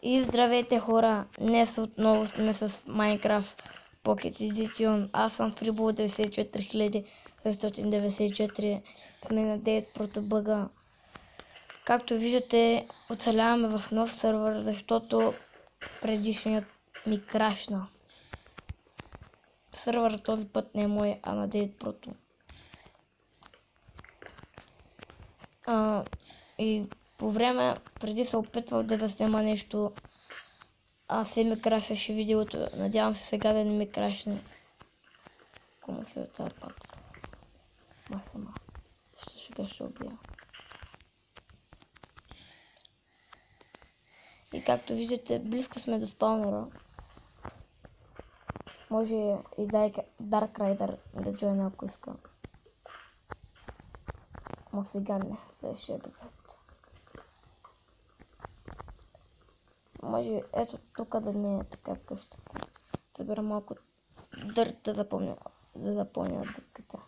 И здравейте хора, днес отново сме с Minecraft Pocket Edition. Аз съм Freeball 94994, сме на 9 протобъга. Както виждате, оцеляваме в нов сервер, защото предишният ми крашна. Сервер този път не е мой, а на 9 прото. И по време, преди се опитвах да снима нещо, се ми крашеше видеото. Надявам се сега да не ми крашне. Кому се тази пат? Сама. Сега ще убия. И както виждате, близко сме до спаунера. Може и Dark Rider да джойна, ако иска. Но сега не, следващия епизод. Може ето тук да не е така къщата. Събера малко дърт да запълня дупката.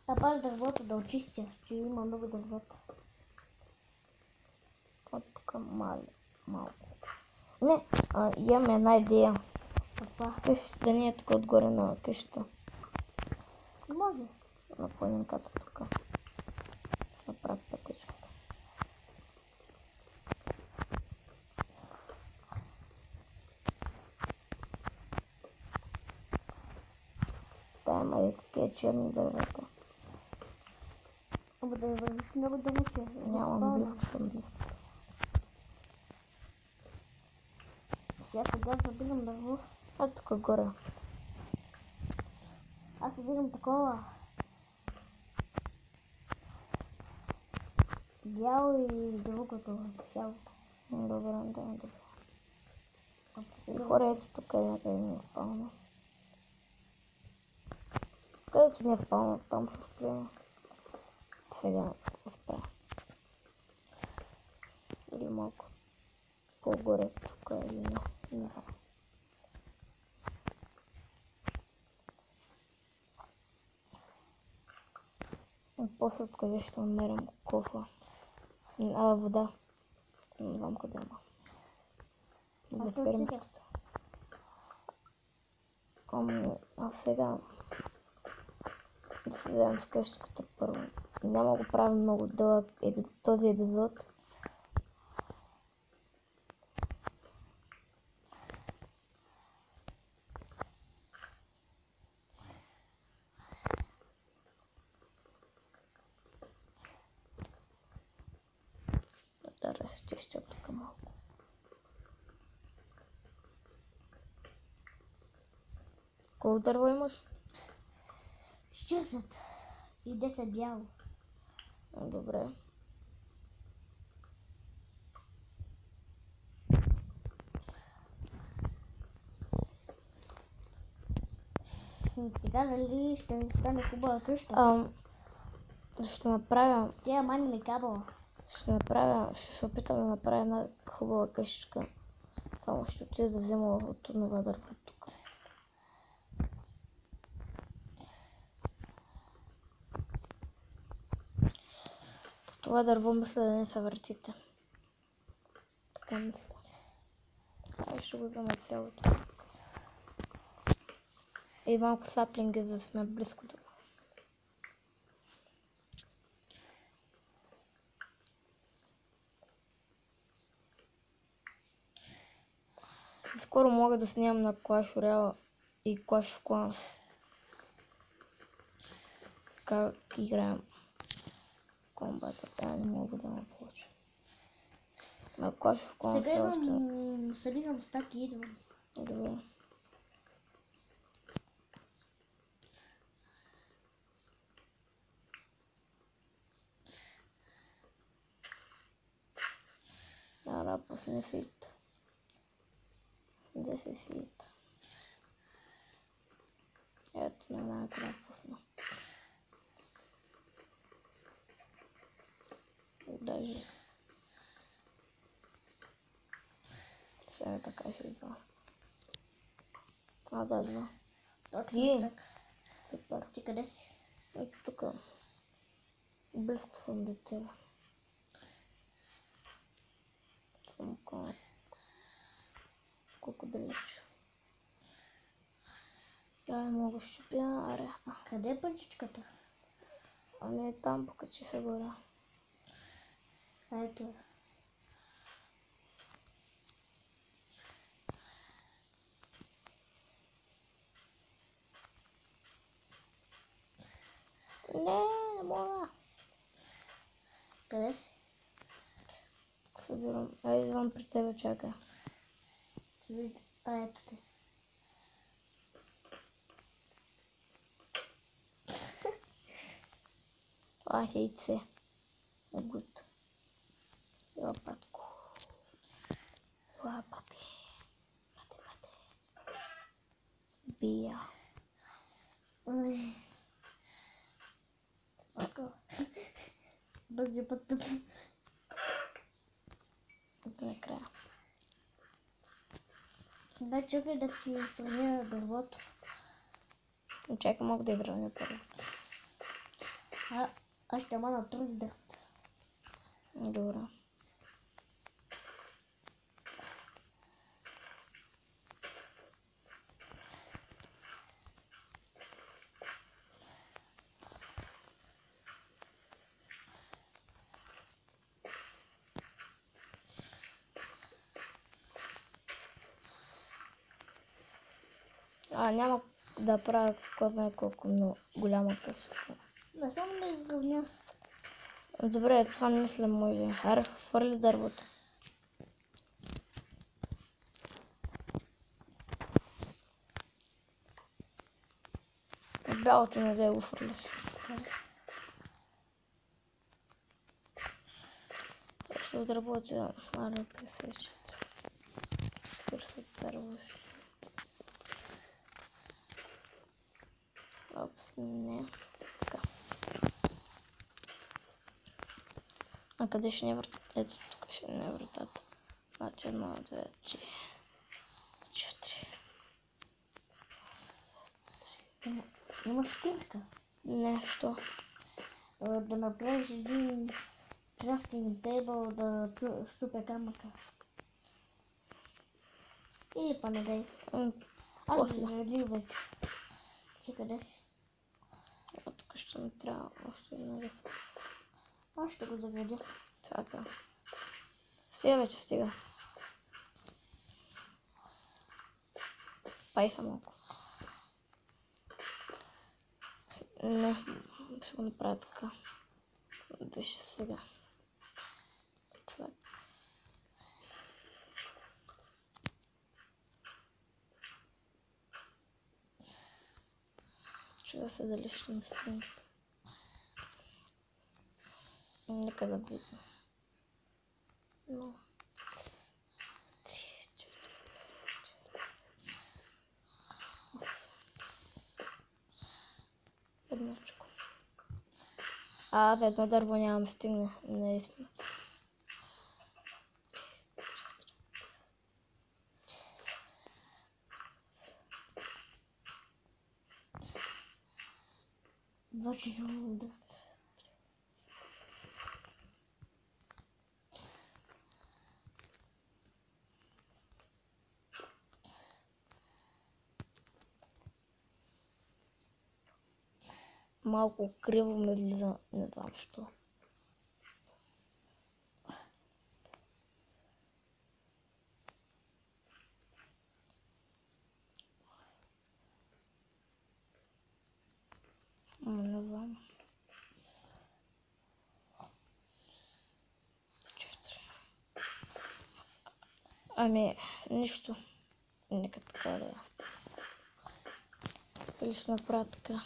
Пак дървото да очистя, че има много дървото. От тук малко. Не, имам една идея. Искаш да не е тук отгоре на къщата. Може. На планинката тук. Направи пътечката. Да, има и такива черни дървета. Ама да вървиш много далече. Нямам близко съм. Аз сега събирам дърво. Тук горе. Аз събирам такова. Бяло и другото. Бяло. Добре. И хора, ето тук някъде не е спална. Където не е спална, там ще стоим. Сега спра. Или малко по-горе тук или не знам. После откъде ще намерим кофа. Вода. Не знам къде има. За фермичката. Аз сега да се вземем с къщичката първо. Няма го правим много дълъг този епизод. Да разчища тук малко. Колко дърво имаш? 40 и 10 бяло. Добре. Сега дали ще стане хубава къща? Ще направя. Тя мани ми кабела. Ще се опитам да направя една хубава къщичка. Само ще отида да взема от това дърво тук. В това дърво мисля да не се въртите. Така мисля. Ще го взема цялото. И малко саплинги, за да сме близко до. Скоро мога да снимам на Clash Royale и Clash of Clans. Как играем комбата. Не мога да ме получа. На Clash of Clans сега имам, събирам стаки и идвам. Добре. Пусне сито. Де се сито? Ето не знам къде пусна. Даже. Сега така ще идва. Да, два. Три. Супер. Ти къде си? Ето тук. Близко съм до тебе. съм колко далеч. Да, мога щупя, аре. Къде е пътичката? Ами там покачи се горе. Ето. Не мога. Къде си? Събирам. Айде идвам при тебе, чакай. Ето те. Яйце. Гуд. Лопатко. Лопате. Пате. Бия. Бързи път. Накрая. Да, чакай да си сравня дървото. Чакай, мога да изравня първо. Аз ще мана този дървото. Добре. Няма да правя колко много голяма къща. Да, само да изравня. Добре, това не мисля може. Аре, хвърли дървото. Бялото не да го хвърляш. Ще отработя. Аре, пресечете. 40 дърво. Опс, не. Така. А къде ще не върта? Ето тук ще не вратата. Значи 1, 2, 3, 4. Имаш кирка? Нещо. Да направиш един крафтинг тейбъл да щупя камъка. Или па не дай. Аз ще изградих вече. Ти къде си? Тук ще ми трябва още една ръка. Аз ще го заградя. Така. Стига вече, стига. Пай са малко. Не, ще го направя така. Виж сега. Това. Чува се дали ще ми стигнат. Нека да видим. Но. 3, 4, 5, 6. Едночко. За едно дърво няма да стигне. Наистина. Малко криво ме влиза, не знам що. Не знам. 4. Нищо. Нека така да е. Или ще направя така.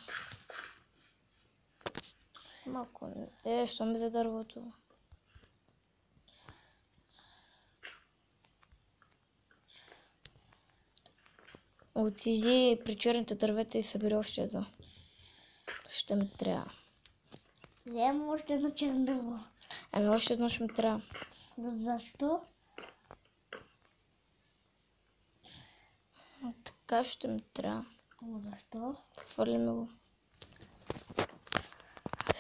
Малко. Що ми за дървото? Отиди при черните дървета и събери още едно. Ще ми трябва. Вземам още едно черно дърво. Още едно ще ми трябва. Защо? Така ще ми трябва. Защо? Хвърлиме го.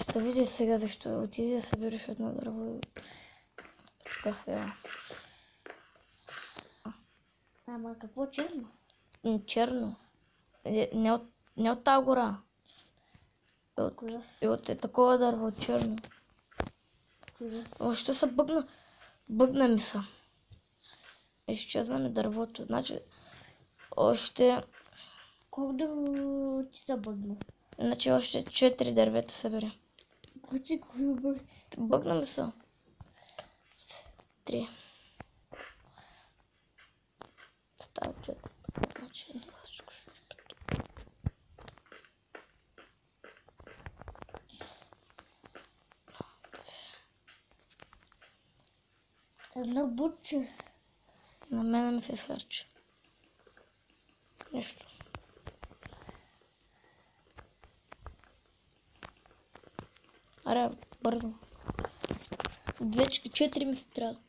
Ще видя сега защо. Отиди да събереш едно дърво и така. Ама какво черно? Черно. Не от тази гора. Коя? От такова дърво, черно. Още се бъгна ми са. Изчезна ми дървото. Значи, още... Колко дърво ти се бъгна? Значи още 4 дървета събере. Кучи, кои бъгна? Бъгна ми са. 3. Става 4. Значи, Едно бутче. на мене ми се изхарчи. Нещо. Аре, бързо. 4 ми се трябва.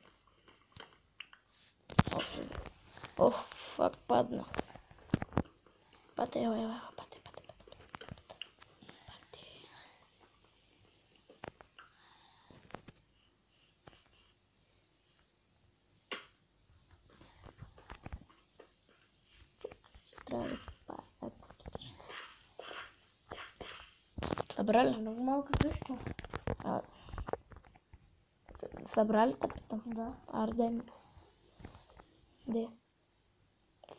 Ох, фак, падна. Пате. Трябва да се падне. Събрали? Много малко къщо. Събрали те, питам? Да. Арде ми. Де?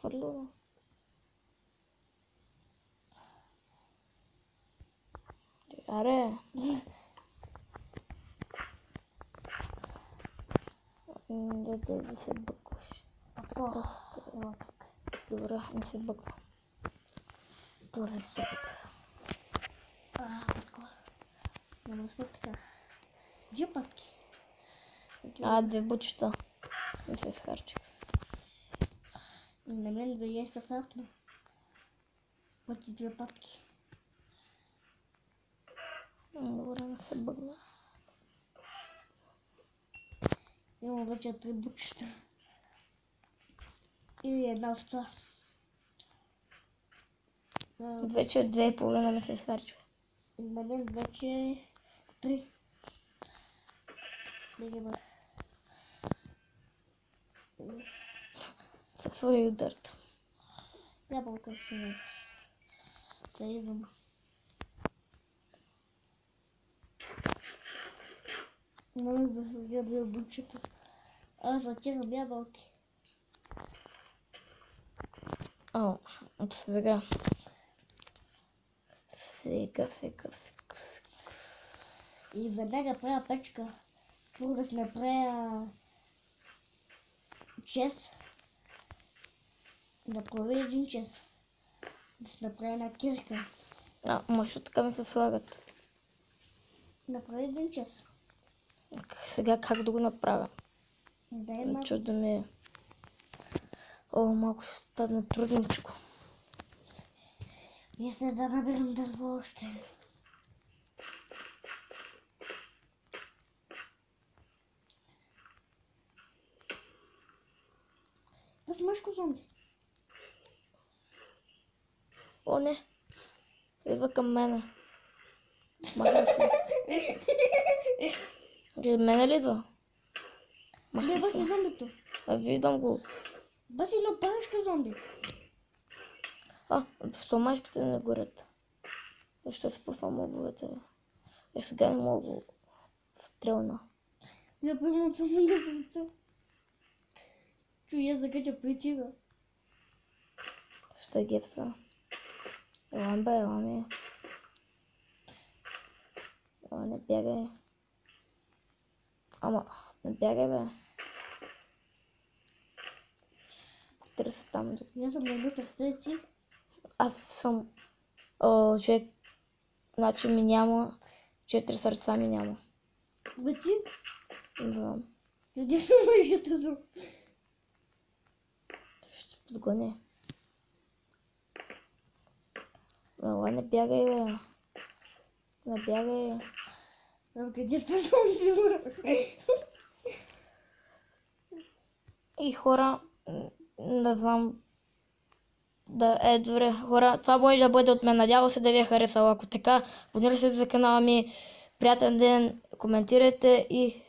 Фърлила. Аре. Да се бъкваш. Ела тук. Добре, не се бъква. Този път. Патко. Няма сметка. 2 пътки. 2 бучета. Не се изхарчих. На мен да е със автно. Пъти 2 пътки. Добре, не се бъгна. Имам вече 3 бучета. И 1 овца. Вече 2,5 ми се изхарчва. На мен вече 3. Със своя удърта. Ябълка си не. Съюзвам. Много за съдя 2 бучета. Аз затирам ябълки. О, сега. И веднага правя печка. Първо да си направя чес. Да прави 1 чес. Да си направя една кирка. Мащо така ми се слагат. Направи 1 чес. Сега как да го направя? Дай малко. Чудо ми е. О, малко ще стане трудничко. И след да набирам дърво още. Аз мъжко зомби. О, не. Идва към мене. Маха се. Мене ли идва? Не, Маха баси се. зомбито. Виждам го. Баси лопашко зомби. Стомашките не горят. Ще се пусна мобовете. Сега не мога стрелна. Я поймам само на сърце. Чуя закача притига. Ще гепса. Елам бе, елами. Ела, не бягай. Ама, не бягай бе. Търся там. Я съм на едно сърце си. Аз съм човек. Значи ми няма. 4 сърца ми няма. Бе ти? Да. Къде са мъжата зо? Ще се подгони. Ела, не бягай бе. Не бягай. Къде са зомби? И хора, не знам. Да, добре, хора, това може да бъде от мен. Надявам се да ви е харесало. Ако така, абонирайте се за канала ми. Приятен ден, коментирайте и